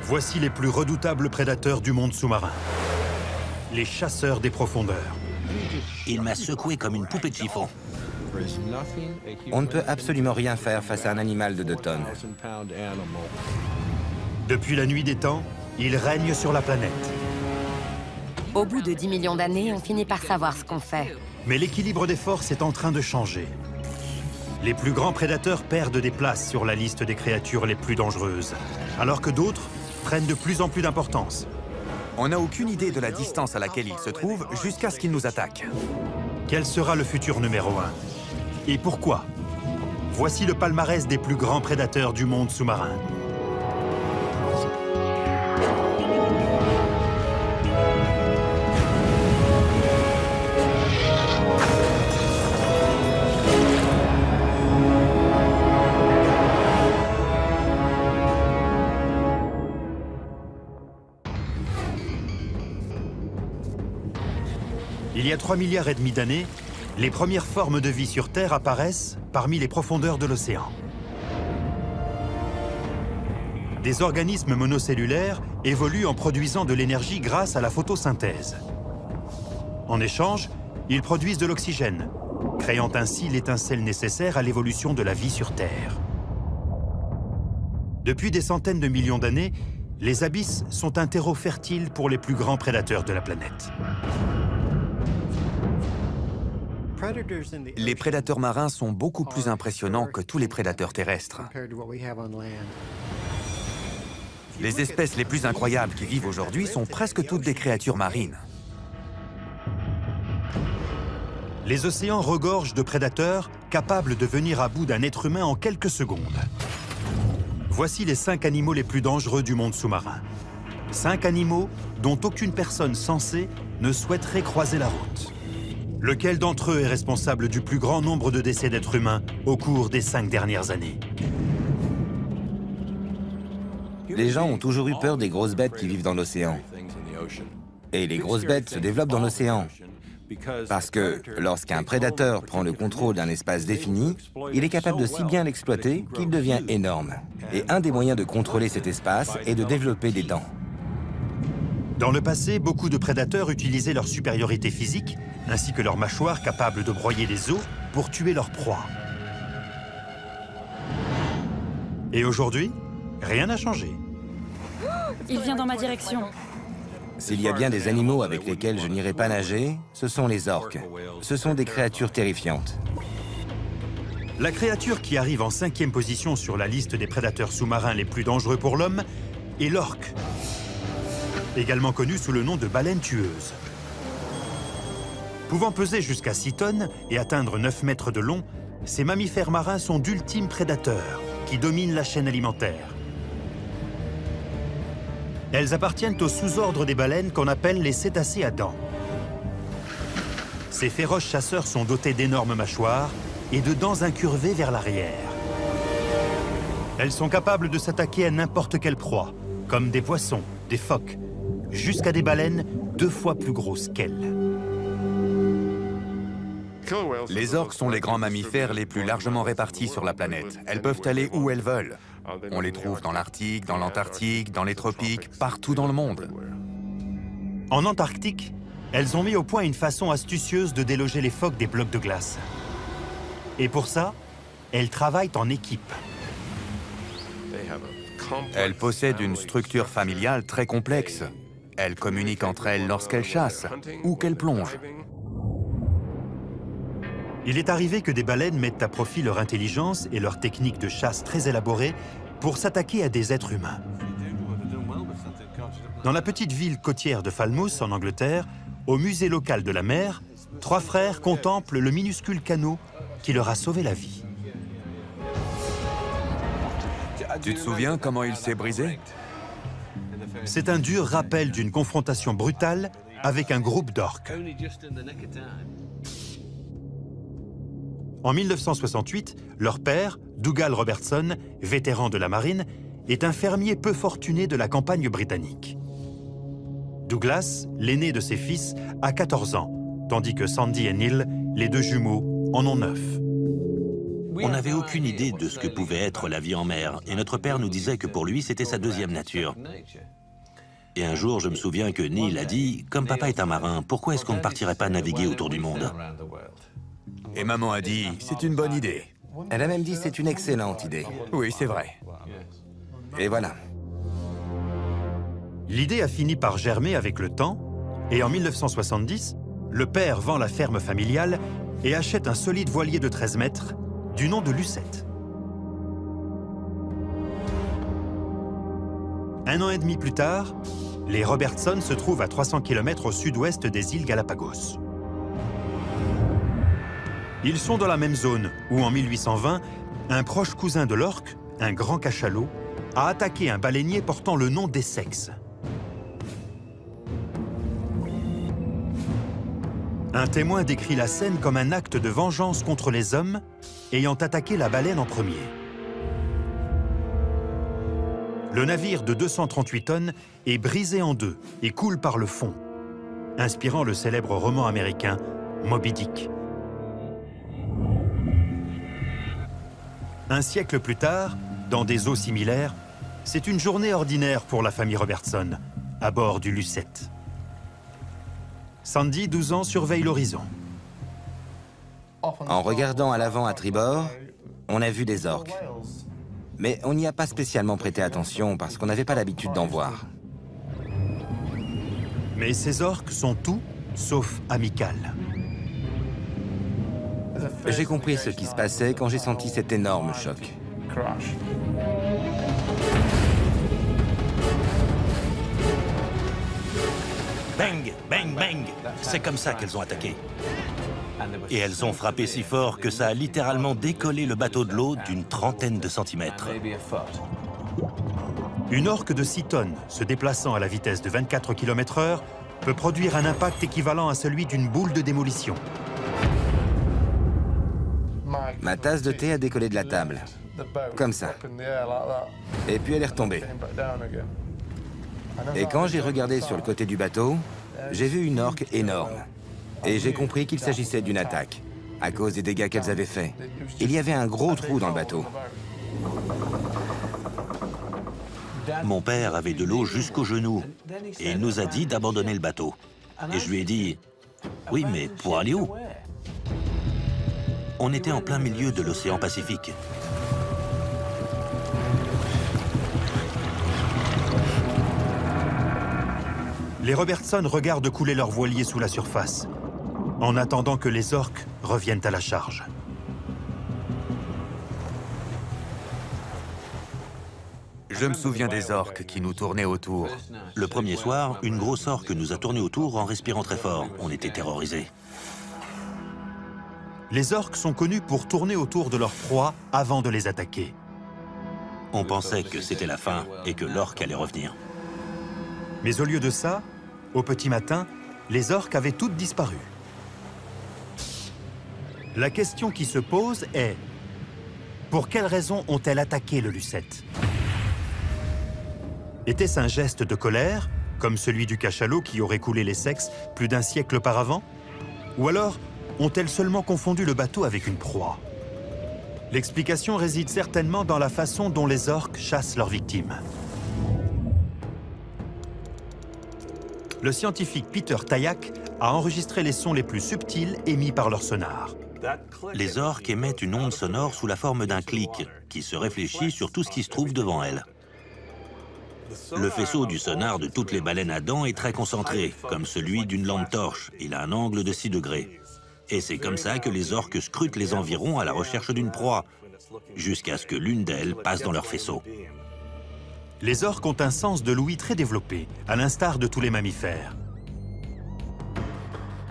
Voici les plus redoutables prédateurs du monde sous-marin. Les chasseurs des profondeurs. Il m'a secoué comme une poupée de chiffon. On ne peut absolument rien faire face à un animal de 2 tonnes. Depuis la nuit des temps, ils règnent sur la planète. Au bout de 10 millions d'années, on finit par savoir ce qu'on fait. Mais l'équilibre des forces est en train de changer. Les plus grands prédateurs perdent des places sur la liste des créatures les plus dangereuses, alors que d'autres prennent de plus en plus d'importance. On n'a aucune idée de la distance à laquelle il se trouve jusqu'à ce qu'il nous attaque. Quel sera le futur numéro 1? Et pourquoi? Voici le palmarès des plus grands prédateurs du monde sous-marin. Il y a 3,5 milliards d'années, les premières formes de vie sur Terre apparaissent parmi les profondeurs de l'océan. Des organismes monocellulaires évoluent en produisant de l'énergie grâce à la photosynthèse. En échange, ils produisent de l'oxygène, créant ainsi l'étincelle nécessaire à l'évolution de la vie sur Terre. Depuis des centaines de millions d'années, les abysses sont un terreau fertile pour les plus grands prédateurs de la planète. Les prédateurs marins sont beaucoup plus impressionnants que tous les prédateurs terrestres. Les espèces les plus incroyables qui vivent aujourd'hui sont presque toutes des créatures marines. Les océans regorgent de prédateurs capables de venir à bout d'un être humain en quelques secondes. Voici les 5 animaux les plus dangereux du monde sous-marin. 5 animaux dont aucune personne sensée ne souhaiterait croiser la route. Lequel d'entre eux est responsable du plus grand nombre de décès d'êtres humains au cours des 5 dernières années? Les gens ont toujours eu peur des grosses bêtes qui vivent dans l'océan. Et les grosses bêtes se développent dans l'océan. Parce que lorsqu'un prédateur prend le contrôle d'un espace défini, il est capable de si bien l'exploiter qu'il devient énorme. Et un des moyens de contrôler cet espace est de développer des dents. Dans le passé, beaucoup de prédateurs utilisaient leur supériorité physique, ainsi que leurs mâchoires capables de broyer des os pour tuer leur proie. Et aujourd'hui, rien n'a changé. Il vient dans ma direction. S'il y a bien des animaux avec lesquels je n'irai pas nager, ce sont les orques. Ce sont des créatures terrifiantes. La créature qui arrive en 5e position sur la liste des prédateurs sous-marins les plus dangereux pour l'homme est l'orque, également connue sous le nom de baleine tueuse. Pouvant peser jusqu'à 6 tonnes et atteindre 9 mètres de long, ces mammifères marins sont d'ultimes prédateurs qui dominent la chaîne alimentaire. Elles appartiennent au sous-ordre des baleines qu'on appelle les cétacés à dents. Ces féroces chasseurs sont dotés d'énormes mâchoires et de dents incurvées vers l'arrière. Elles sont capables de s'attaquer à n'importe quelle proie, comme des poissons, des phoques, jusqu'à des baleines 2 fois plus grosses qu'elles. Les orques sont les grands mammifères les plus largement répartis sur la planète. Elles peuvent aller où elles veulent. On les trouve dans l'Arctique, dans l'Antarctique, dans les tropiques, partout dans le monde. En Antarctique, elles ont mis au point une façon astucieuse de déloger les phoques des blocs de glace. Et pour ça, elles travaillent en équipe. Elles possèdent une structure familiale très complexe. Elles communiquent entre elles lorsqu'elles chassent ou qu'elles plongent. Il est arrivé que des baleines mettent à profit leur intelligence et leur technique de chasse très élaborée pour s'attaquer à des êtres humains. Dans la petite ville côtière de Falmouth, en Angleterre, au musée local de la mer, 3 frères contemplent le minuscule canot qui leur a sauvé la vie. Tu te souviens comment il s'est brisé? C'est un dur rappel d'une confrontation brutale avec un groupe d'orques. En 1968, leur père, Dougal Robertson, vétéran de la marine, est un fermier peu fortuné de la campagne britannique. Douglas, l'aîné de ses fils, a 14 ans, tandis que Sandy et Neil, les 2 jumeaux, en ont 9. On n'avait aucune idée de ce que pouvait être la vie en mer, et notre père nous disait que pour lui, c'était sa deuxième nature. Et un jour, je me souviens que Neil a dit « Comme papa est un marin, pourquoi est-ce qu'on ne partirait pas naviguer autour du monde ?» Et maman a dit « C'est une bonne idée. Elle a même dit c'est une excellente idée. » Oui, c'est vrai. Et voilà. L'idée a fini par germer avec le temps, et en 1970, le père vend la ferme familiale et achète un solide voilier de 13 mètres du nom de Lucette. Un an et demi plus tard, les Robertson se trouvent à 300 km au sud-ouest des îles Galapagos. Ils sont dans la même zone où, en 1820, un proche cousin de l'orque, un grand cachalot, a attaqué un baleinier portant le nom d'Essex. Un témoin décrit la scène comme un acte de vengeance contre les hommes ayant attaqué la baleine en premier. Le navire de 238 tonnes est brisé en deux et coule par le fond, inspirant le célèbre roman américain Moby Dick. Un siècle plus tard, dans des eaux similaires, c'est une journée ordinaire pour la famille Robertson, à bord du Lucette. Sandy, 12 ans, surveille l'horizon. En regardant à l'avant à tribord, on a vu des orques. Mais on n'y a pas spécialement prêté attention parce qu'on n'avait pas l'habitude d'en voir. Mais ces orques sont tout sauf amicales. J'ai compris ce qui se passait quand j'ai senti cet énorme choc. Bang, bang, bang! C'est comme ça qu'elles ont attaqué. Et elles ont frappé si fort que ça a littéralement décollé le bateau de l'eau d'une trentaine de centimètres. Une orque de 6 tonnes, se déplaçant à la vitesse de 24 km/h, peut produire un impact équivalent à celui d'une boule de démolition. Ma tasse de thé a décollé de la table. Comme ça. Et puis elle est retombée. Et quand j'ai regardé sur le côté du bateau, j'ai vu une orque énorme. Et j'ai compris qu'il s'agissait d'une attaque, à cause des dégâts qu'elles avaient faits. Il y avait un gros trou dans le bateau. Mon père avait de l'eau jusqu'aux genoux et il nous a dit d'abandonner le bateau. Et je lui ai dit « Oui, mais pour aller où ?» On était en plein milieu de l'océan Pacifique. Les Robertson regardent couler leur voilier sous la surface, en attendant que les orques reviennent à la charge. Je me souviens des orques qui nous tournaient autour. Le premier soir, une grosse orque nous a tourné autour en respirant très fort. On était terrorisés. Les orques sont connus pour tourner autour de leur proie avant de les attaquer. On pensait que c'était la fin et que l'orque allait revenir. Mais au lieu de ça, au petit matin, les orques avaient toutes disparu. La question qui se pose est: pour quelles raisons ont-elles attaqué le Lucette? Était-ce un geste de colère, comme celui du cachalot qui aurait coulé l'Essex plus d'un siècle auparavant? Ou alors ont-elles seulement confondu le bateau avec une proie? L'explication réside certainement dans la façon dont les orques chassent leurs victimes. Le scientifique Peter Tayak a enregistré les sons les plus subtils émis par leur sonar. Les orques émettent une onde sonore sous la forme d'un clic qui se réfléchit sur tout ce qui se trouve devant elles. Le faisceau du sonar de toutes les baleines à dents est très concentré, comme celui d'une lampe torche. Il a un angle de 6 degrés. Et c'est comme ça que les orques scrutent les environs à la recherche d'une proie, jusqu'à ce que l'une d'elles passe dans leur faisceau. Les orques ont un sens de l'ouïe très développé, à l'instar de tous les mammifères.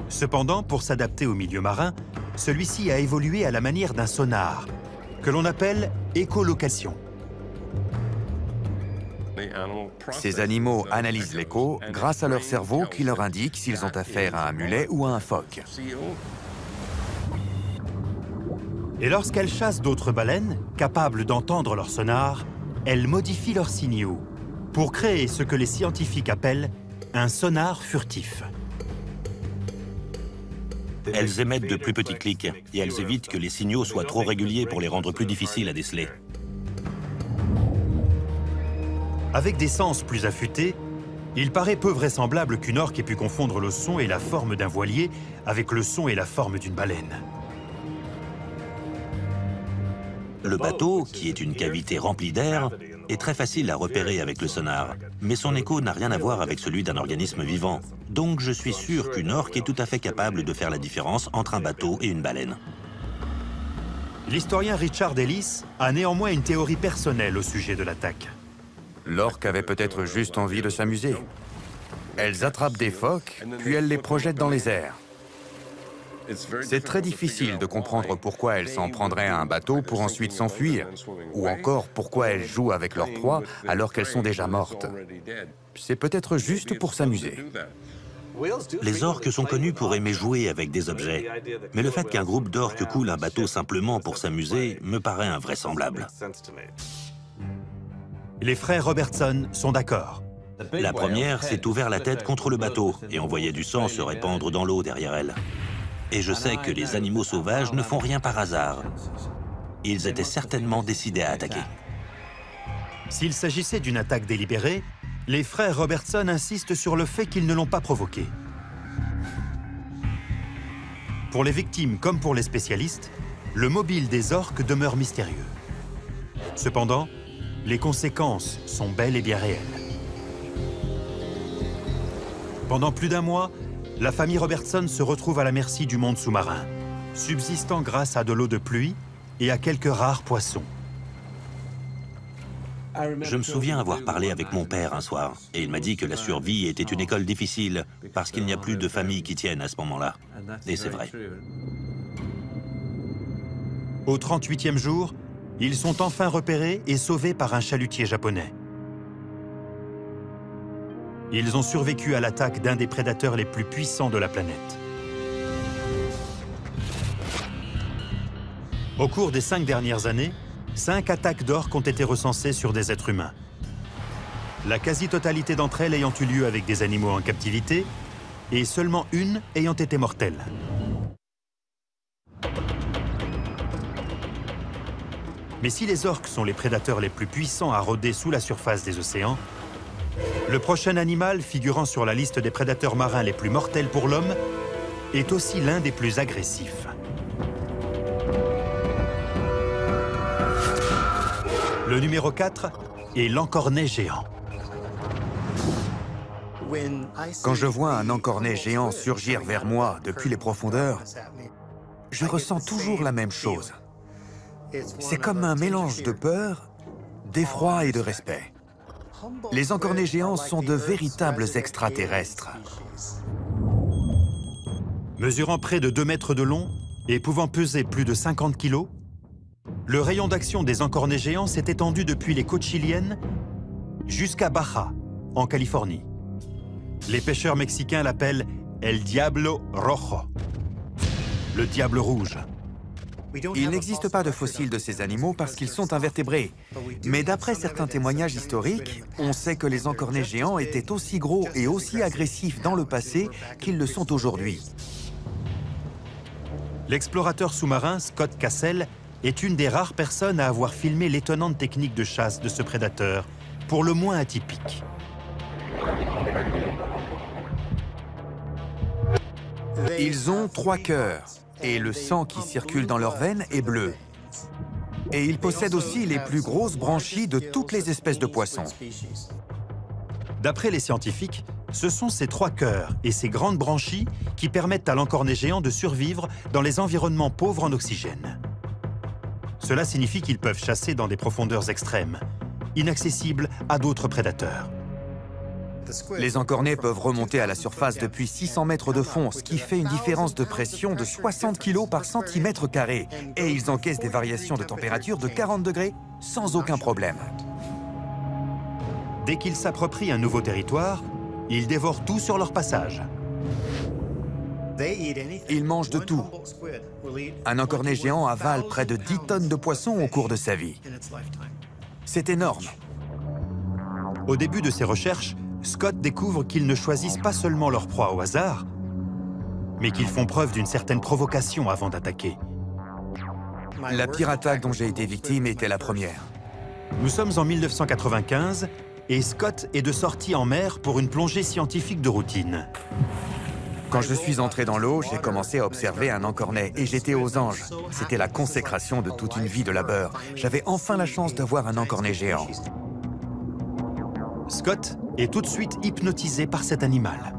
Cependant, pour s'adapter au milieu marin, celui-ci a évolué à la manière d'un sonar, que l'on appelle écholocation. Ces animaux analysent l'écho grâce à leur cerveau qui leur indique s'ils ont affaire à un mulet ou à un phoque. Et lorsqu'elles chassent d'autres baleines, capables d'entendre leur sonar, elles modifient leurs signaux pour créer ce que les scientifiques appellent un sonar furtif. Elles émettent de plus petits clics et elles évitent que les signaux soient trop réguliers pour les rendre plus difficiles à déceler. Avec des sens plus affûtés, il paraît peu vraisemblable qu'une orque ait pu confondre le son et la forme d'un voilier avec le son et la forme d'une baleine. Le bateau, qui est une cavité remplie d'air, est très facile à repérer avec le sonar, mais son écho n'a rien à voir avec celui d'un organisme vivant. Donc je suis sûr qu'une orque est tout à fait capable de faire la différence entre un bateau et une baleine. L'historien Richard Ellis a néanmoins une théorie personnelle au sujet de l'attaque. L'orque avait peut-être juste envie de s'amuser. Elles attrapent des phoques, puis elles les projettent dans les airs. C'est très difficile de comprendre pourquoi elles s'en prendraient à un bateau pour ensuite s'enfuir, ou encore pourquoi elles jouent avec leur proie alors qu'elles sont déjà mortes. C'est peut-être juste pour s'amuser. Les orques sont connus pour aimer jouer avec des objets, mais le fait qu'un groupe d'orques coule un bateau simplement pour s'amuser me paraît invraisemblable. Les frères Robertson sont d'accord. La première s'est ouvert la tête contre le bateau et on voyait du sang se répandre dans l'eau derrière elle. Et je sais que les animaux sauvages ne font rien par hasard. Ils étaient certainement décidés à attaquer. S'il s'agissait d'une attaque délibérée, les frères Robertson insistent sur le fait qu'ils ne l'ont pas provoquée. Pour les victimes comme pour les spécialistes, le mobile des orques demeure mystérieux. Cependant, les conséquences sont bel et bien réelles. Pendant plus d'un mois, la famille Robertson se retrouve à la merci du monde sous-marin, subsistant grâce à de l'eau de pluie et à quelques rares poissons. Je me souviens avoir parlé avec mon père un soir, et il m'a dit que la survie était une école difficile, parce qu'il n'y a plus de familles qui tiennent à ce moment-là. Et c'est vrai. Au 38e jour, ils sont enfin repérés et sauvés par un chalutier japonais. Ils ont survécu à l'attaque d'un des prédateurs les plus puissants de la planète. Au cours des 5 dernières années, 5 attaques d'orques ont été recensées sur des êtres humains. La quasi-totalité d'entre elles ayant eu lieu avec des animaux en captivité, et seulement une ayant été mortelle. Mais si les orques sont les prédateurs les plus puissants à rôder sous la surface des océans, le prochain animal figurant sur la liste des prédateurs marins les plus mortels pour l'homme est aussi l'un des plus agressifs. Le numéro 4 est l'encornet géant. Quand je vois un encornet géant surgir vers moi depuis les profondeurs, je ressens toujours la même chose. C'est comme un mélange de peur, d'effroi et de respect. Les encornets géants sont de véritables extraterrestres. Mesurant près de 2 mètres de long et pouvant peser plus de 50 kilos, le rayon d'action des encornets géants s'est étendu depuis les côtes chiliennes jusqu'à Baja, en Californie. Les pêcheurs mexicains l'appellent El Diablo Rojo, le diable rouge. Il n'existe pas de fossiles de ces animaux parce qu'ils sont invertébrés. Mais d'après certains témoignages historiques, on sait que les encornets géants étaient aussi gros et aussi agressifs dans le passé qu'ils le sont aujourd'hui. L'explorateur sous-marin Scott Cassell est une des rares personnes à avoir filmé l'étonnante technique de chasse de ce prédateur, pour le moins atypique. Ils ont 3 cœurs, et le sang qui circule dans leurs veines est bleu. Et ils possèdent aussi les plus grosses branchies de toutes les espèces de poissons. D'après les scientifiques, ce sont ces 3 cœurs et ces grandes branchies qui permettent à l'encornet géant de survivre dans les environnements pauvres en oxygène. Cela signifie qu'ils peuvent chasser dans des profondeurs extrêmes, inaccessibles à d'autres prédateurs. Les encornets peuvent remonter à la surface depuis 600 mètres de fond, ce qui fait une différence de pression de 60 kg par centimètre carré. Et ils encaissent des variations de température de 40 degrés sans aucun problème. Dès qu'ils s'approprient un nouveau territoire, ils dévorent tout sur leur passage. Ils mangent de tout. Un encornet géant avale près de 10 tonnes de poissons au cours de sa vie. C'est énorme. Au début de ses recherches, Scott découvre qu'ils ne choisissent pas seulement leur proie au hasard, mais qu'ils font preuve d'une certaine provocation avant d'attaquer. La pire attaque dont j'ai été victime était la première. Nous sommes en 1995 et Scott est de sortie en mer pour une plongée scientifique de routine. Quand je suis entré dans l'eau, j'ai commencé à observer un encornet et j'étais aux anges. C'était la consécration de toute une vie de labeur. J'avais enfin la chance d'avoir un encornet géant. Scott est tout de suite hypnotisé par cet animal.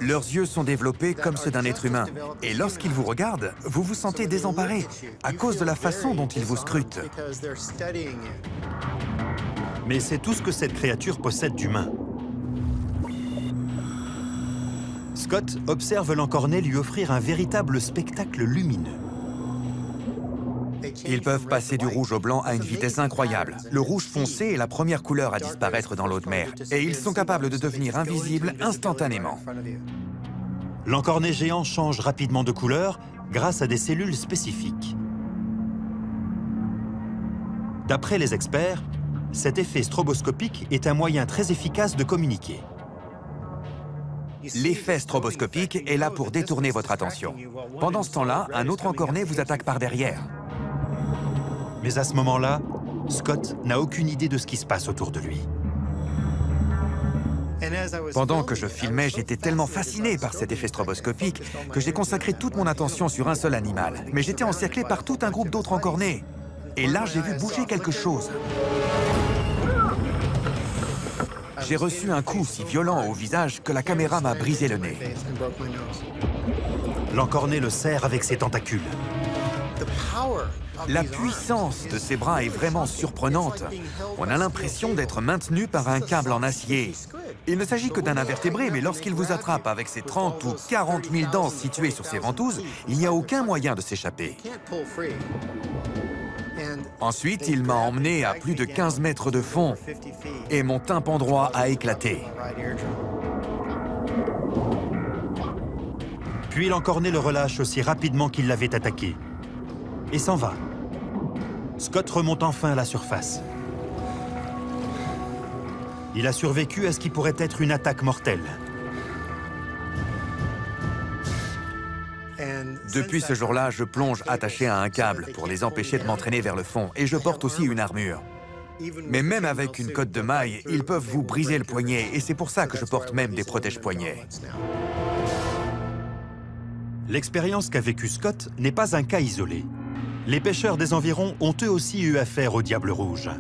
Leurs yeux sont développés comme ceux d'un être humain. Et lorsqu'ils vous regardent, vous vous sentez désemparé à cause de la façon dont ils vous scrutent. Mais c'est tout ce que cette créature possède d'humain. Scott observe l'encornet lui offrir un véritable spectacle lumineux. Ils peuvent passer du rouge au blanc à une vitesse incroyable. Le rouge foncé est la première couleur à disparaître dans l'eau de mer. Et ils sont capables de devenir invisibles instantanément. L'encornet géant change rapidement de couleur grâce à des cellules spécifiques. D'après les experts, cet effet stroboscopique est un moyen très efficace de communiquer. L'effet stroboscopique est là pour détourner votre attention. Pendant ce temps-là, un autre encornet vous attaque par derrière. Mais à ce moment-là, Scott n'a aucune idée de ce qui se passe autour de lui. Pendant que je filmais, j'étais tellement fasciné par cet effet stroboscopique que j'ai consacré toute mon attention sur un seul animal. Mais j'étais encerclé par tout un groupe d'autres encornets. Et là, j'ai vu bouger quelque chose. J'ai reçu un coup si violent au visage que la caméra m'a brisé le nez. L'encornet le serre avec ses tentacules. La puissance de ses bras est vraiment surprenante. On a l'impression d'être maintenu par un câble en acier. Il ne s'agit que d'un invertébré, mais lorsqu'il vous attrape avec ses 30 ou 40 000 dents situées sur ses ventouses, il n'y a aucun moyen de s'échapper. Ensuite, il m'a emmené à plus de 15 mètres de fond et mon tympan droit a éclaté. Puis l'encornet le relâche aussi rapidement qu'il l'avait attaqué et s'en va. Scott remonte enfin à la surface. Il a survécu à ce qui pourrait être une attaque mortelle. Depuis ce jour-là, je plonge attaché à un câble pour les empêcher de m'entraîner vers le fond, et je porte aussi une armure. Mais même avec une cotte de maille, ils peuvent vous briser le poignet, et c'est pour ça que je porte même des protège-poignets. L'expérience qu'a vécue Scott n'est pas un cas isolé. Les pêcheurs des environs ont eux aussi eu affaire au diable rouge.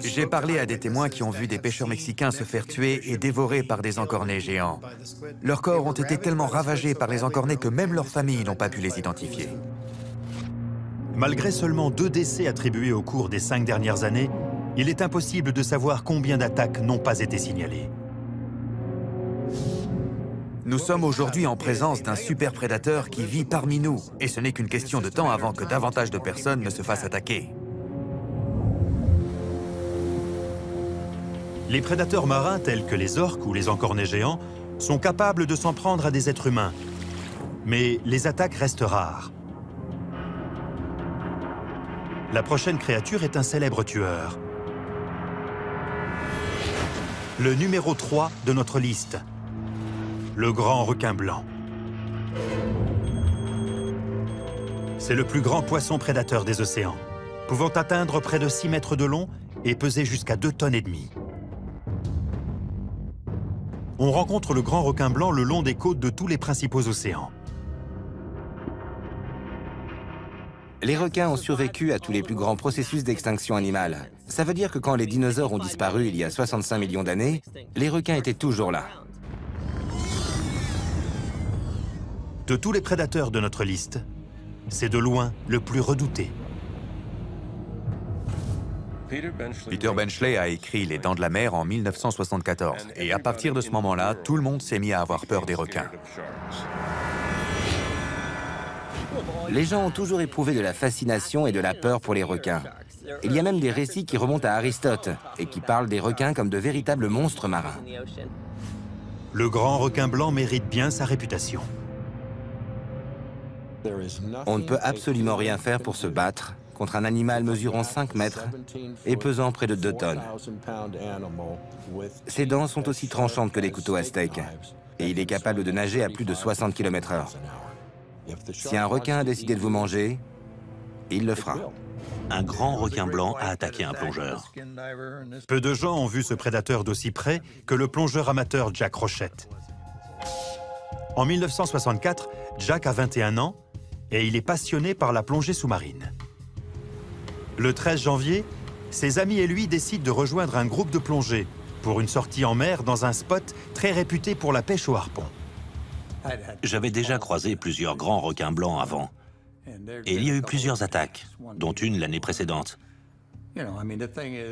J'ai parlé à des témoins qui ont vu des pêcheurs mexicains se faire tuer et dévorer par des encornets géants. Leurs corps ont été tellement ravagés par les encornets que même leurs familles n'ont pas pu les identifier. Malgré seulement 2 décès attribués au cours des 5 dernières années, il est impossible de savoir combien d'attaques n'ont pas été signalées. Nous sommes aujourd'hui en présence d'un super prédateur qui vit parmi nous, et ce n'est qu'une question de temps avant que davantage de personnes ne se fassent attaquer. Les prédateurs marins tels que les orques ou les encornets géants sont capables de s'en prendre à des êtres humains. Mais les attaques restent rares. La prochaine créature est un célèbre tueur. Le numéro 3 de notre liste. Le grand requin blanc. C'est le plus grand poisson prédateur des océans, pouvant atteindre près de 6 mètres de long et peser jusqu'à 2,5 tonnes. On rencontre le grand requin blanc le long des côtes de tous les principaux océans. Les requins ont survécu à tous les plus grands processus d'extinction animale. Ça veut dire que quand les dinosaures ont disparu il y a 65 millions d'années, les requins étaient toujours là. De tous les prédateurs de notre liste, c'est de loin le plus redouté. Peter Benchley a écrit Les Dents de la mer en 1974. Et à partir de ce moment-là, tout le monde s'est mis à avoir peur des requins. Les gens ont toujours éprouvé de la fascination et de la peur pour les requins. Il y a même des récits qui remontent à Aristote et qui parlent des requins comme de véritables monstres marins. Le grand requin blanc mérite bien sa réputation. On ne peut absolument rien faire pour se battre contre un animal mesurant 5 mètres et pesant près de 2 tonnes. Ses dents sont aussi tranchantes que des couteaux à steak et il est capable de nager à plus de 60 km/h. Si un requin a décidé de vous manger, il le fera. Un grand requin blanc a attaqué un plongeur. Peu de gens ont vu ce prédateur d'aussi près que le plongeur amateur Jack Rochette. En 1964, Jack a 21 ans et il est passionné par la plongée sous-marine. Le 13 janvier, ses amis et lui décident de rejoindre un groupe de plongée pour une sortie en mer dans un spot très réputé pour la pêche au harpon. J'avais déjà croisé plusieurs grands requins blancs avant. Et il y a eu plusieurs attaques, dont une l'année précédente.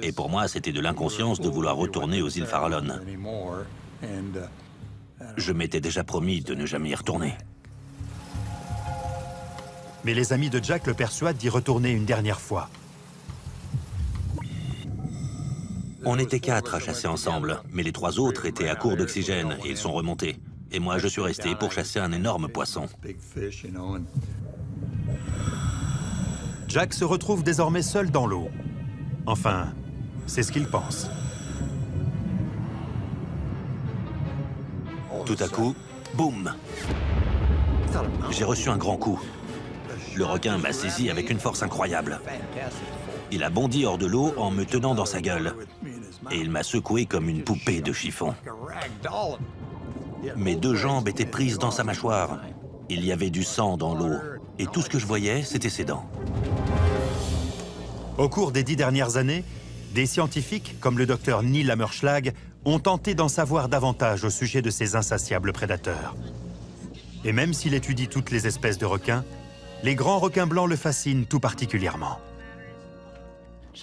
Et pour moi, c'était de l'inconscience de vouloir retourner aux îles Farallon. Je m'étais déjà promis de ne jamais y retourner. Mais les amis de Jack le persuadent d'y retourner une dernière fois. On était 4 à chasser ensemble, mais les 3 autres étaient à court d'oxygène et ils sont remontés. Et moi, je suis resté pour chasser un énorme poisson. Jack se retrouve désormais seul dans l'eau. Enfin, c'est ce qu'il pense. Tout à coup, boum! J'ai reçu un grand coup. Le requin m'a saisi avec une force incroyable. Il a bondi hors de l'eau en me tenant dans sa gueule. Et il m'a secoué comme une poupée de chiffon. Mes 2 jambes étaient prises dans sa mâchoire. Il y avait du sang dans l'eau. Et tout ce que je voyais, c'était ses dents. Au cours des 10 dernières années, des scientifiques, comme le docteur Neil Hammerschlag, ont tenté d'en savoir davantage au sujet de ces insatiables prédateurs. Et même s'il étudie toutes les espèces de requins, les grands requins blancs le fascinent tout particulièrement.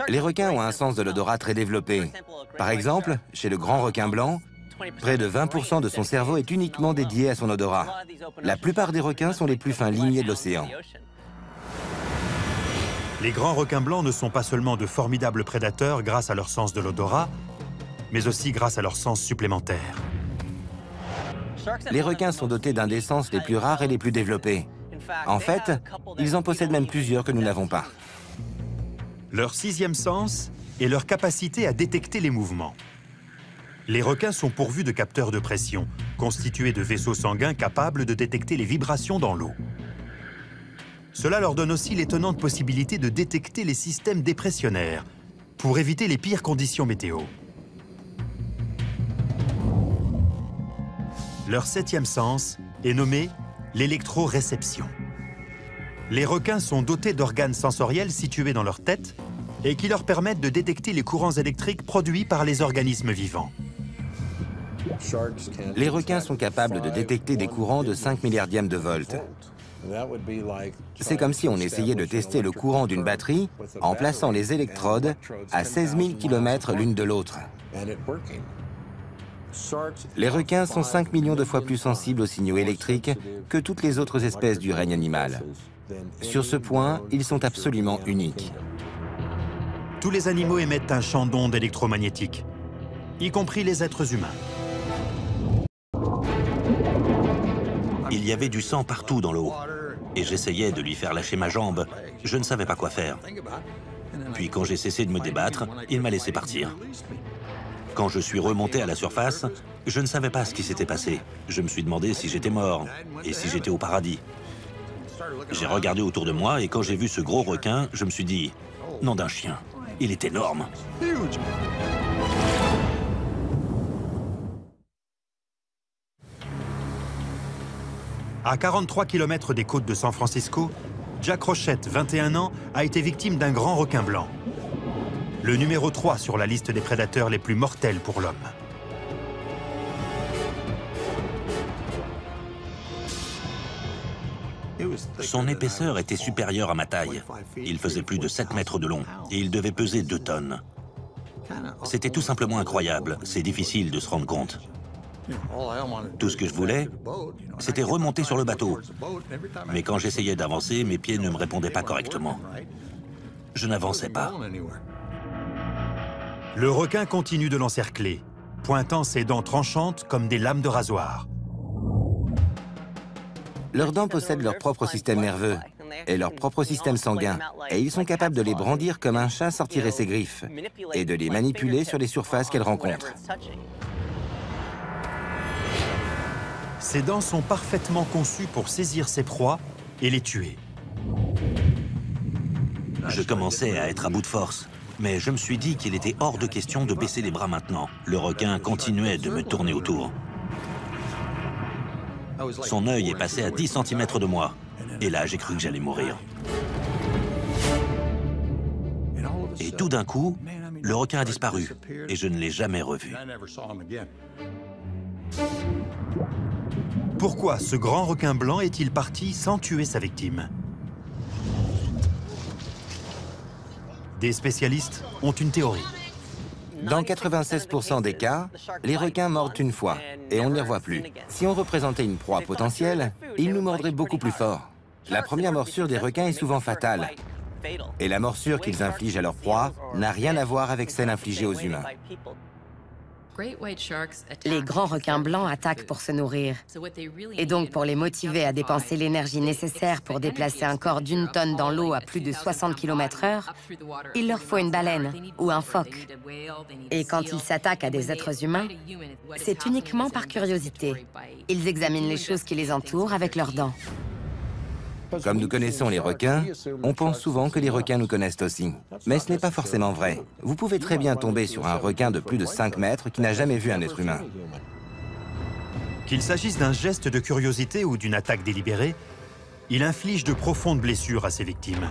Les requins ont un sens de l'odorat très développé. Par exemple, chez le grand requin blanc, près de 20% de son cerveau est uniquement dédié à son odorat. La plupart des requins sont les plus fins limiers de l'océan. Les grands requins blancs ne sont pas seulement de formidables prédateurs grâce à leur sens de l'odorat, mais aussi grâce à leur sens supplémentaire. Les requins sont dotés d'un des sens les plus rares et les plus développés. En fait, ils en possèdent même plusieurs que nous n'avons pas. Leur 6e sens est leur capacité à détecter les mouvements. Les requins sont pourvus de capteurs de pression, constitués de vaisseaux sanguins capables de détecter les vibrations dans l'eau. Cela leur donne aussi l'étonnante possibilité de détecter les systèmes dépressionnaires pour éviter les pires conditions météo. Leur 7e sens est nommé l'électroréception. Les requins sont dotés d'organes sensoriels situés dans leur tête et qui leur permettent de détecter les courants électriques produits par les organismes vivants. Les requins sont capables de détecter des courants de 5 milliardièmes de volts. C'est comme si on essayait de tester le courant d'une batterie en plaçant les électrodes à 16 000 km l'une de l'autre. Les requins sont 5 millions de fois plus sensibles aux signaux électriques que toutes les autres espèces du règne animal. Sur ce point, ils sont absolument uniques. Tous les animaux émettent un champ d'ondes électromagnétiques, y compris les êtres humains. Il y avait du sang partout dans l'eau. Et j'essayais de lui faire lâcher ma jambe. Je ne savais pas quoi faire. Puis quand j'ai cessé de me débattre, il m'a laissé partir. Quand je suis remonté à la surface, je ne savais pas ce qui s'était passé. Je me suis demandé si j'étais mort et si j'étais au paradis. J'ai regardé autour de moi et quand j'ai vu ce gros requin, je me suis dit, nom d'un chien, il est énorme. À 43 km des côtes de San Francisco, Jack Rochette, 21 ans, a été victime d'un grand requin blanc. Le numéro 3 sur la liste des prédateurs les plus mortels pour l'homme. Son épaisseur était supérieure à ma taille. Il faisait plus de 7 mètres de long et il devait peser 2 tonnes. C'était tout simplement incroyable, c'est difficile de se rendre compte. Tout ce que je voulais, c'était remonter sur le bateau. Mais quand j'essayais d'avancer, mes pieds ne me répondaient pas correctement. Je n'avançais pas. Le requin continue de l'encercler, pointant ses dents tranchantes comme des lames de rasoir. Leurs dents possèdent leur propre système nerveux et leur propre système sanguin. Et ils sont capables de les brandir comme un chat sortirait ses griffes et de les manipuler sur les surfaces qu'elles rencontrent. Ses dents sont parfaitement conçues pour saisir ses proies et les tuer. Je commençais à être à bout de force, mais je me suis dit qu'il était hors de question de baisser les bras maintenant. Le requin continuait de me tourner autour. Son œil est passé à 10 cm de moi. Et là, j'ai cru que j'allais mourir. Et tout d'un coup, le requin a disparu. Et je ne l'ai jamais revu. Pourquoi ce grand requin blanc est-il parti sans tuer sa victime? Des spécialistes ont une théorie. Dans 96% des cas, les requins mordent une fois et on ne les revoit plus. Si on représentait une proie potentielle, ils nous mordraient beaucoup plus fort. La première morsure des requins est souvent fatale. Et la morsure qu'ils infligent à leur proie n'a rien à voir avec celle infligée aux humains. Les grands requins blancs attaquent pour se nourrir. Et donc, pour les motiver à dépenser l'énergie nécessaire pour déplacer un corps d'1 tonne dans l'eau à plus de 60 km/h, il leur faut une baleine ou un phoque. Et quand ils s'attaquent à des êtres humains, c'est uniquement par curiosité. Ils examinent les choses qui les entourent avec leurs dents. Comme nous connaissons les requins, on pense souvent que les requins nous connaissent aussi. Mais ce n'est pas forcément vrai. Vous pouvez très bien tomber sur un requin de plus de 5 mètres qui n'a jamais vu un être humain. Qu'il s'agisse d'un geste de curiosité ou d'une attaque délibérée, il inflige de profondes blessures à ses victimes.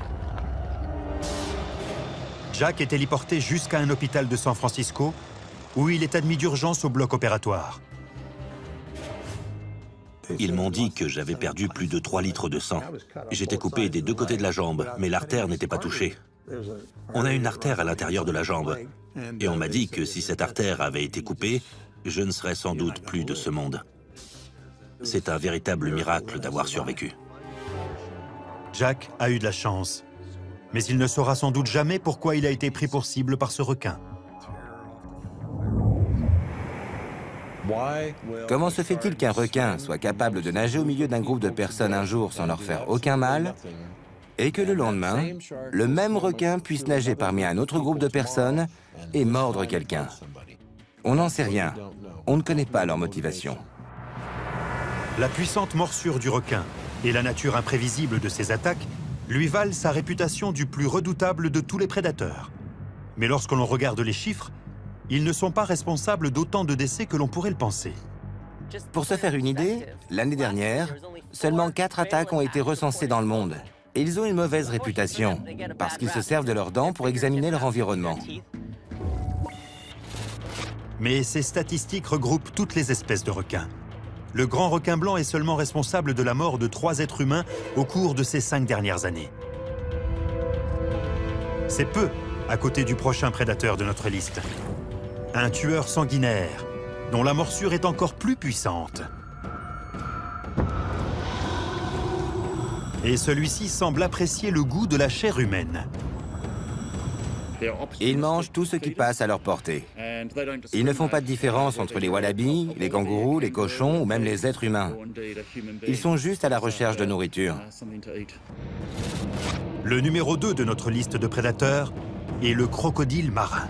Jack est héliporté jusqu'à un hôpital de San Francisco où il est admis d'urgence au bloc opératoire. Ils m'ont dit que j'avais perdu plus de 3 litres de sang. J'étais coupé des 2 côtés de la jambe, mais l'artère n'était pas touchée. On a une artère à l'intérieur de la jambe. Et on m'a dit que si cette artère avait été coupée, je ne serais sans doute plus de ce monde. C'est un véritable miracle d'avoir survécu. Jack a eu de la chance, mais il ne saura sans doute jamais pourquoi il a été pris pour cible par ce requin. Comment se fait-il qu'un requin soit capable de nager au milieu d'un groupe de personnes un jour sans leur faire aucun mal, et que le lendemain, le même requin puisse nager parmi un autre groupe de personnes et mordre quelqu'un? On n'en sait rien. On ne connaît pas leur motivation. La puissante morsure du requin et la nature imprévisible de ses attaques lui valent sa réputation du plus redoutable de tous les prédateurs. Mais lorsque l'on regarde les chiffres, ils ne sont pas responsables d'autant de décès que l'on pourrait le penser. Pour se faire une idée, l'année dernière, seulement 4 attaques ont été recensées dans le monde. Et ils ont une mauvaise réputation, parce qu'ils se servent de leurs dents pour examiner leur environnement. Mais ces statistiques regroupent toutes les espèces de requins. Le grand requin blanc est seulement responsable de la mort de 3 êtres humains au cours de ces 5 dernières années. C'est peu à côté du prochain prédateur de notre liste. Un tueur sanguinaire, dont la morsure est encore plus puissante. Et celui-ci semble apprécier le goût de la chair humaine. Ils mangent tout ce qui passe à leur portée. Ils ne font pas de différence entre les wallabies, les kangourous, les cochons ou même les êtres humains. Ils sont juste à la recherche de nourriture. Le numéro 2 de notre liste de prédateurs est le crocodile marin.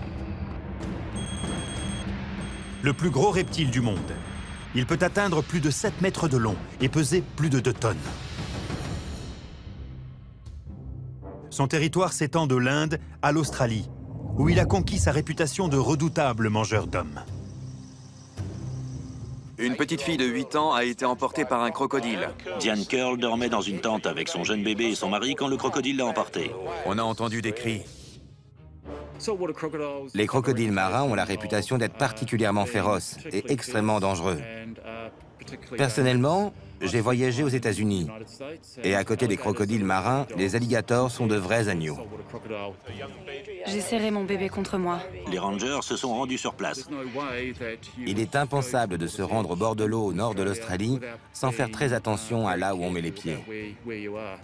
Le plus gros reptile du monde. Il peut atteindre plus de 7 mètres de long et peser plus de 2 tonnes. Son territoire s'étend de l'Inde à l'Australie, où il a conquis sa réputation de redoutable mangeur d'hommes. Une petite fille de 8 ans a été emportée par un crocodile. Diane Curl dormait dans une tente avec son jeune bébé et son mari quand le crocodile l'a emportée. On a entendu des cris. Les crocodiles marins ont la réputation d'être particulièrement féroces et extrêmement dangereux. Personnellement, j'ai voyagé aux États-Unis. Et à côté des crocodiles marins, les alligators sont de vrais agneaux. J'ai serré mon bébé contre moi. Les rangers se sont rendus sur place. Il est impensable de se rendre au bord de l'eau au nord de l'Australie sans faire très attention à là où on met les pieds.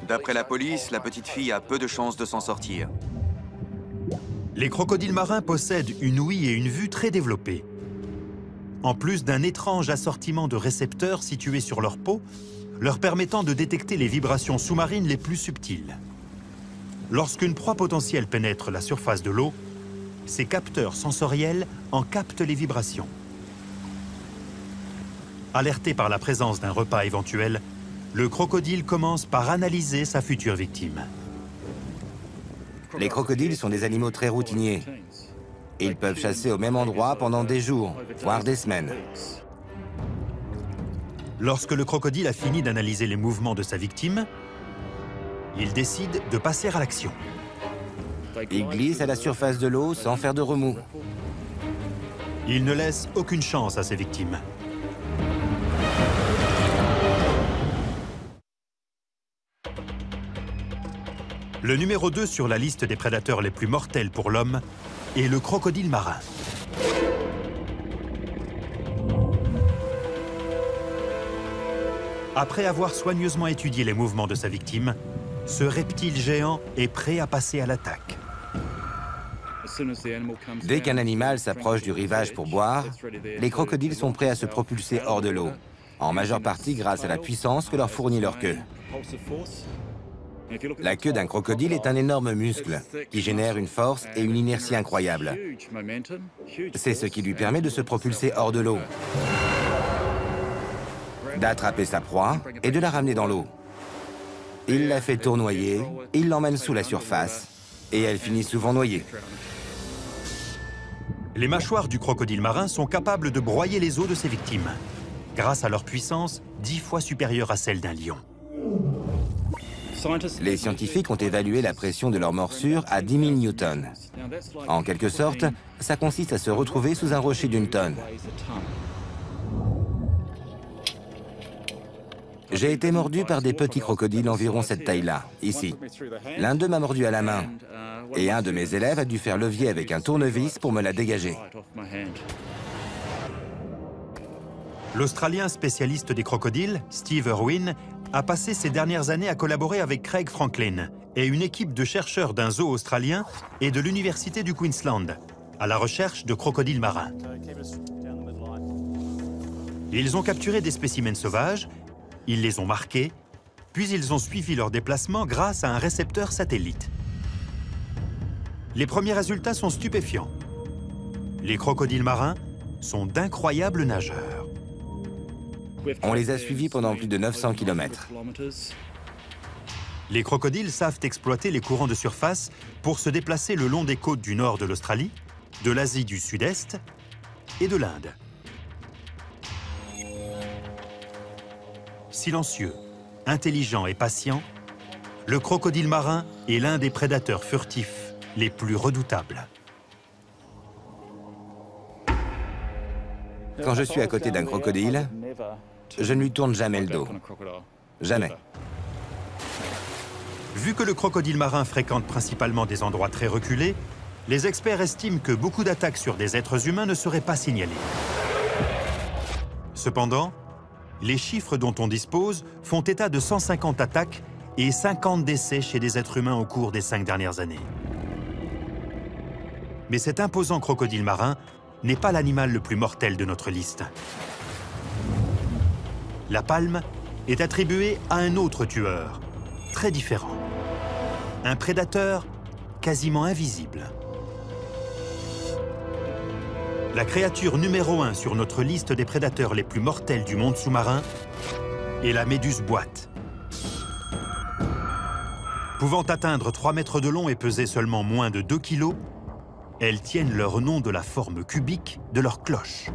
D'après la police, la petite fille a peu de chances de s'en sortir. Les crocodiles marins possèdent une ouïe et une vue très développées. En plus d'un étrange assortiment de récepteurs situés sur leur peau, leur permettant de détecter les vibrations sous-marines les plus subtiles. Lorsqu'une proie potentielle pénètre la surface de l'eau, ces capteurs sensoriels en captent les vibrations. Alerté par la présence d'un repas éventuel, le crocodile commence par analyser sa future victime. Les crocodiles sont des animaux très routiniers. Ils peuvent chasser au même endroit pendant des jours, voire des semaines. Lorsque le crocodile a fini d'analyser les mouvements de sa victime, il décide de passer à l'action. Il glisse à la surface de l'eau sans faire de remous. Il ne laisse aucune chance à ses victimes. Le numéro 2 sur la liste des prédateurs les plus mortels pour l'homme est le crocodile marin. Après avoir soigneusement étudié les mouvements de sa victime, ce reptile géant est prêt à passer à l'attaque. Dès qu'un animal s'approche du rivage pour boire, les crocodiles sont prêts à se propulser hors de l'eau, en majeure partie grâce à la puissance que leur fournit leur queue. La queue d'un crocodile est un énorme muscle qui génère une force et une inertie incroyables. C'est ce qui lui permet de se propulser hors de l'eau, d'attraper sa proie et de la ramener dans l'eau. Il la fait tournoyer, il l'emmène sous la surface et elle finit souvent noyée. Les mâchoires du crocodile marin sont capables de broyer les os de ses victimes, grâce à leur puissance 10 fois supérieure à celle d'un lion. Les scientifiques ont évalué la pression de leur morsure à 10 000 newtons. En quelque sorte, ça consiste à se retrouver sous un rocher d'une tonne. J'ai été mordu par des petits crocodiles environ cette taille-là, ici. L'un d'eux m'a mordu à la main, et un de mes élèves a dû faire levier avec un tournevis pour me la dégager. L'Australien spécialiste des crocodiles, Steve Irwin, a passé ces dernières années à collaborer avec Craig Franklin et une équipe de chercheurs d'un zoo australien et de l'Université du Queensland, à la recherche de crocodiles marins. Ils ont capturé des spécimens sauvages, ils les ont marqués, puis ils ont suivi leur déplacement grâce à un récepteur satellite. Les premiers résultats sont stupéfiants. Les crocodiles marins sont d'incroyables nageurs. On les a suivis pendant plus de 900 km. Les crocodiles savent exploiter les courants de surface pour se déplacer le long des côtes du nord de l'Australie, de l'Asie du Sud-Est et de l'Inde. Silencieux, intelligent et patient, le crocodile marin est l'un des prédateurs furtifs les plus redoutables. Quand je suis à côté d'un crocodile, je ne lui tourne jamais le dos. Jamais. Vu que le crocodile marin fréquente principalement des endroits très reculés, les experts estiment que beaucoup d'attaques sur des êtres humains ne seraient pas signalées. Cependant, les chiffres dont on dispose font état de 150 attaques et 50 décès chez des êtres humains au cours des 5 dernières années. Mais cet imposant crocodile marin n'est pas l'animal le plus mortel de notre liste. La palme est attribuée à un autre tueur, très différent. Un prédateur quasiment invisible. La créature numéro 1 sur notre liste des prédateurs les plus mortels du monde sous-marin est la méduse boîte. Pouvant atteindre 3 mètres de long et peser seulement moins de 2 kilos, elles tiennent leur nom de la forme cubique de leur cloche.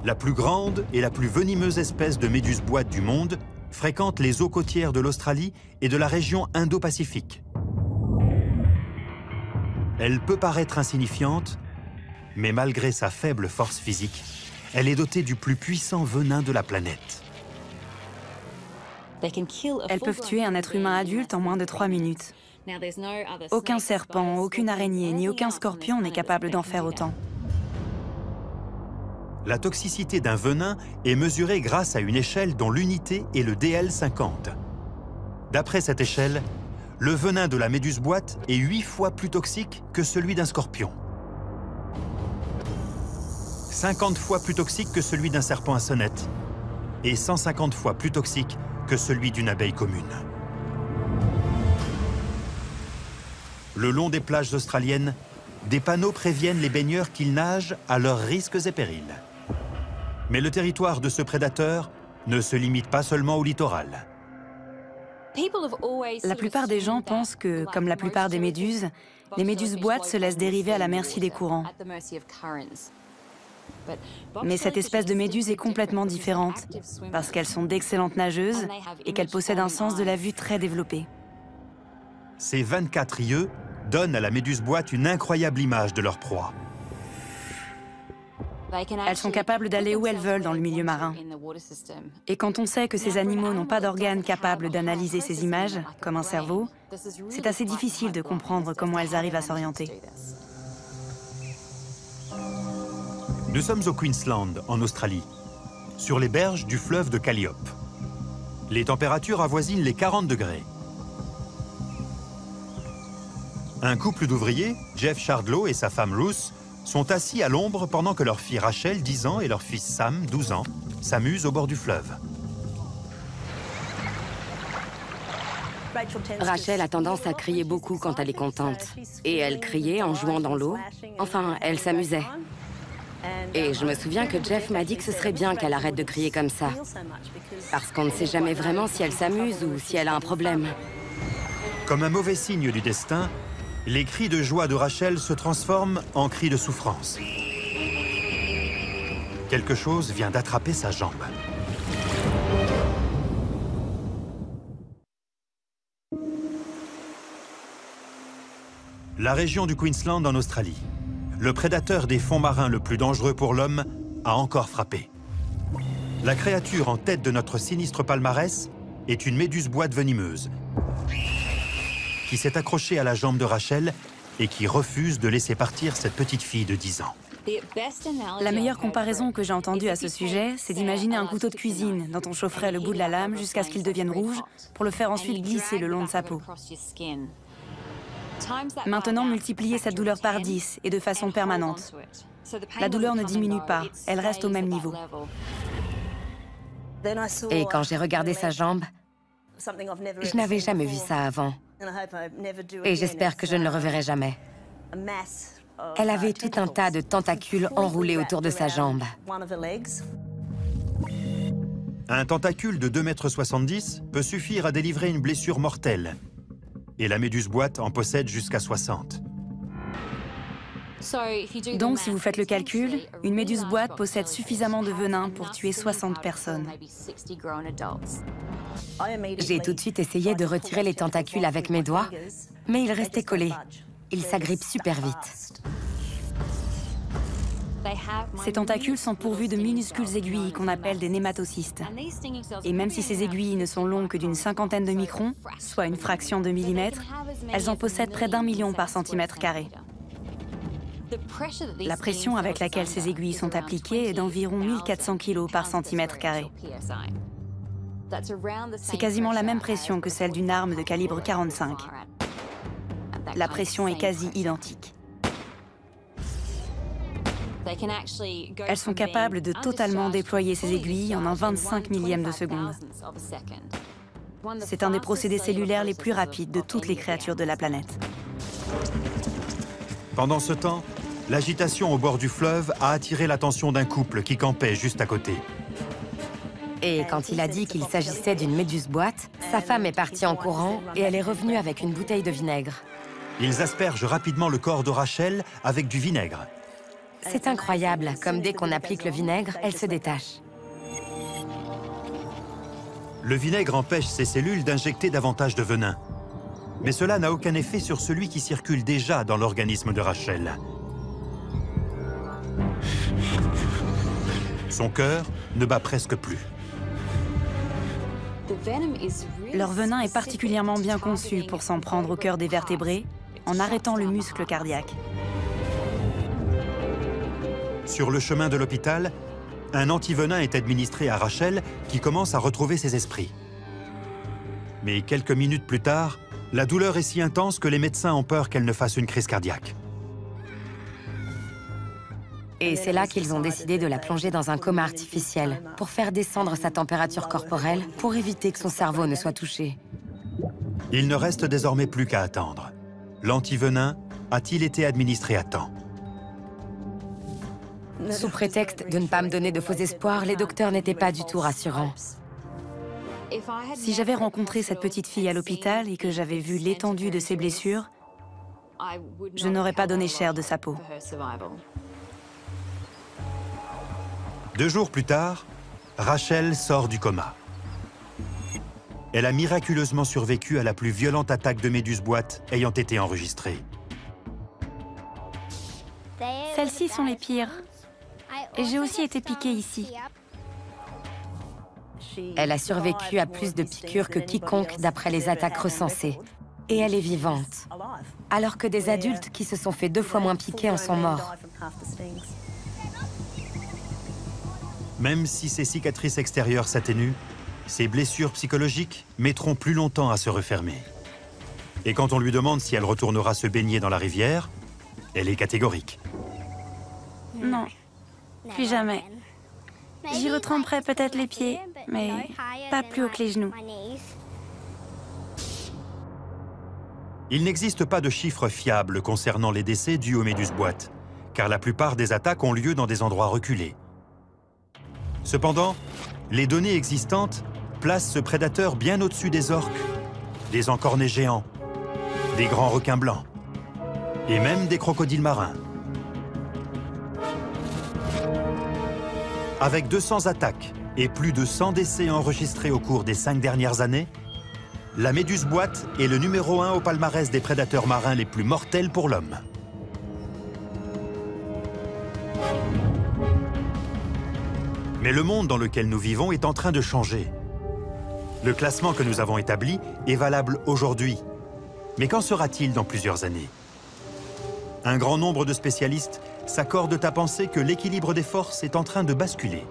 La plus grande et la plus venimeuse espèce de méduse boîte du monde fréquente les eaux côtières de l'Australie et de la région Indo-Pacifique. Elle peut paraître insignifiante, mais malgré sa faible force physique, elle est dotée du plus puissant venin de la planète. Elles peuvent tuer un être humain adulte en moins de 3 minutes. Aucun serpent, aucune araignée, ni aucun scorpion n'est capable d'en faire autant. La toxicité d'un venin est mesurée grâce à une échelle dont l'unité est le DL50. D'après cette échelle, le venin de la méduse boîte est 8 fois plus toxique que celui d'un scorpion. 50 fois plus toxique que celui d'un serpent à sonnette et 150 fois plus toxique que celui d'une abeille commune. Le long des plages australiennes, des panneaux préviennent les baigneurs qu'ils nagent à leurs risques et périls. Mais le territoire de ce prédateur ne se limite pas seulement au littoral. La plupart des gens pensent que, comme la plupart des méduses, les méduses boîtes se laissent dériver à la merci des courants. Mais cette espèce de méduse est complètement différente, parce qu'elles sont d'excellentes nageuses et qu'elles possèdent un sens de la vue très développé. Ces 24 yeux donnent à la méduse boîte une incroyable image de leur proie. Elles sont capables d'aller où elles veulent dans le milieu marin. Et quand on sait que ces animaux n'ont pas d'organes capables d'analyser ces images, comme un cerveau, c'est assez difficile de comprendre comment elles arrivent à s'orienter. Nous sommes au Queensland, en Australie, sur les berges du fleuve de Calliope. Les températures avoisinent les 40 degrés. Un couple d'ouvriers, Jeff Chardlow et sa femme Ruth, sont assis à l'ombre pendant que leur fille Rachel, 10 ans, et leur fils Sam, 12 ans, s'amusent au bord du fleuve. Rachel a tendance à crier beaucoup quand elle est contente. Et elle criait en jouant dans l'eau. Enfin, elle s'amusait. Et je me souviens que Jeff m'a dit que ce serait bien qu'elle arrête de crier comme ça. Parce qu'on ne sait jamais vraiment si elle s'amuse ou si elle a un problème. Comme un mauvais signe du destin, les cris de joie de Rachel se transforment en cris de souffrance. Quelque chose vient d'attraper sa jambe. La région du Queensland en Australie. Le prédateur des fonds marins le plus dangereux pour l'homme a encore frappé. La créature en tête de notre sinistre palmarès est une méduse boîte venimeuse qui s'est accrochée à la jambe de Rachel et qui refuse de laisser partir cette petite fille de 10 ans. La meilleure comparaison que j'ai entendue à ce sujet, c'est d'imaginer un couteau de cuisine dont on chaufferait le bout de la lame jusqu'à ce qu'il devienne rouge pour le faire ensuite glisser le long de sa peau. Maintenant, multipliez cette douleur par 10 et de façon permanente. La douleur ne diminue pas, elle reste au même niveau. Et quand j'ai regardé sa jambe, je n'avais jamais vu ça avant. Et j'espère que je ne le reverrai jamais. Elle avait tout un tas de tentacules enroulés autour de sa jambe. Un tentacule de 2,70 m peut suffire à délivrer une blessure mortelle. Et la méduse boîte en possède jusqu'à 60. Donc, si vous faites le calcul, une méduse boîte possède suffisamment de venin pour tuer 60 personnes. J'ai tout de suite essayé de retirer les tentacules avec mes doigts, mais ils restaient collés. Ils s'agrippent super vite. Ces tentacules sont pourvus de minuscules aiguilles qu'on appelle des nématocystes. Et même si ces aiguilles ne sont longues que d'une cinquantaine de microns, soit une fraction de millimètre, elles en possèdent près d'1 million par centimètre carré. La pression avec laquelle ces aiguilles sont appliquées est d'environ 1400 kg par centimètre carré. C'est quasiment la même pression que celle d'une arme de calibre 45. La pression est quasi identique. Elles sont capables de totalement déployer ces aiguilles en un 25 millième de seconde. C'est un des procédés cellulaires les plus rapides de toutes les créatures de la planète. Pendant ce temps, l'agitation au bord du fleuve a attiré l'attention d'un couple qui campait juste à côté. Et quand il a dit qu'il s'agissait d'une méduse boîte, sa femme est partie en courant et elle est revenue avec une bouteille de vinaigre. Ils aspergent rapidement le corps de Rachel avec du vinaigre. C'est incroyable, comme dès qu'on applique le vinaigre, elle se détache. Le vinaigre empêche ces cellules d'injecter davantage de venin. Mais cela n'a aucun effet sur celui qui circule déjà dans l'organisme de Rachel. Son cœur ne bat presque plus. Leur venin est particulièrement bien conçu pour s'en prendre au cœur des vertébrés, en arrêtant le muscle cardiaque. Sur le chemin de l'hôpital, un antivenin est administré à Rachel qui commence à retrouver ses esprits. Mais quelques minutes plus tard, la douleur est si intense que les médecins ont peur qu'elle ne fasse une crise cardiaque. Et c'est là qu'ils ont décidé de la plonger dans un coma artificiel pour faire descendre sa température corporelle pour éviter que son cerveau ne soit touché. Il ne reste désormais plus qu'à attendre. L'antivenin a-t-il été administré à temps? Sous prétexte de ne pas me donner de faux espoirs, les docteurs n'étaient pas du tout rassurants. Si j'avais rencontré cette petite fille à l'hôpital et que j'avais vu l'étendue de ses blessures, je n'aurais pas donné cher de sa peau. 2 jours plus tard, Rachel sort du coma. Elle a miraculeusement survécu à la plus violente attaque de méduse-boîte ayant été enregistrée. Celles-ci sont les pires. Et j'ai aussi été piquée ici. Elle a survécu à plus de piqûres que quiconque d'après les attaques recensées. Et elle est vivante. Alors que des adultes qui se sont fait 2 fois moins piquer en sont morts. Même si ses cicatrices extérieures s'atténuent, ses blessures psychologiques mettront plus longtemps à se refermer. Et quand on lui demande si elle retournera se baigner dans la rivière, elle est catégorique. Non, plus jamais. J'y retremperai peut-être les pieds, mais pas plus haut que les genoux. Il n'existe pas de chiffres fiables concernant les décès dus aux méduses-boîtes, car la plupart des attaques ont lieu dans des endroits reculés. Cependant, les données existantes placent ce prédateur bien au-dessus des orques, des encornets géants, des grands requins blancs et même des crocodiles marins. Avec 200 attaques et plus de 100 décès enregistrés au cours des 5 dernières années, la méduse-boîte est le numéro 1 au palmarès des prédateurs marins les plus mortels pour l'homme. Mais le monde dans lequel nous vivons est en train de changer. Le classement que nous avons établi est valable aujourd'hui. Mais qu'en sera-t-il dans plusieurs années? Un grand nombre de spécialistes s'accordent à penser que l'équilibre des forces est en train de basculer.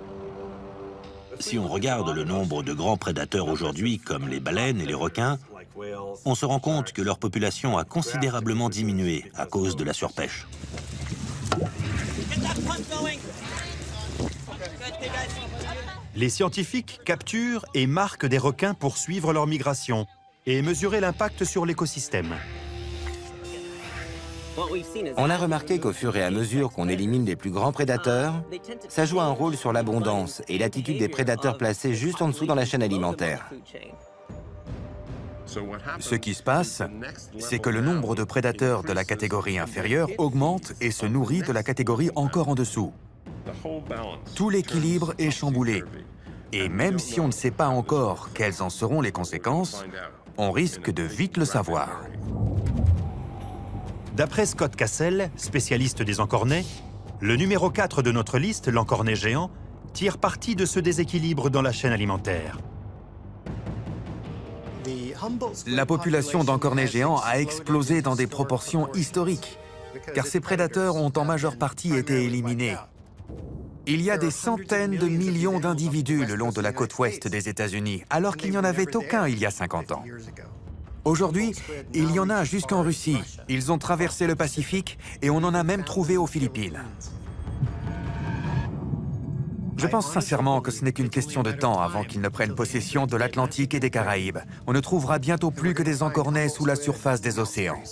Si on regarde le nombre de grands prédateurs aujourd'hui, comme les baleines et les requins, on se rend compte que leur population a considérablement diminué à cause de la surpêche. Les scientifiques capturent et marquent des requins pour suivre leur migration et mesurer l'impact sur l'écosystème. On a remarqué qu'au fur et à mesure qu'on élimine les plus grands prédateurs, ça joue un rôle sur l'abondance et l'attitude des prédateurs placés juste en dessous dans la chaîne alimentaire. Ce qui se passe, c'est que le nombre de prédateurs de la catégorie inférieure augmente et se nourrit de la catégorie encore en dessous. Tout l'équilibre est chamboulé. Et même si on ne sait pas encore quelles en seront les conséquences, on risque de vite le savoir. D'après Scott Cassell, spécialiste des encornets, le numéro 4 de notre liste, l'encornet géant, tire parti de ce déséquilibre dans la chaîne alimentaire. La population d'encornets géants a explosé dans des proportions historiques, car ces prédateurs ont en majeure partie été éliminés. Il y a des centaines de millions d'individus le long de la côte ouest des États-Unis, alors qu'il n'y en avait aucun il y a 50 ans. Aujourd'hui, il y en a jusqu'en Russie. Ils ont traversé le Pacifique et on en a même trouvé aux Philippines. Je pense sincèrement que ce n'est qu'une question de temps avant qu'ils ne prennent possession de l'Atlantique et des Caraïbes. On ne trouvera bientôt plus que des encornets sous la surface des océans.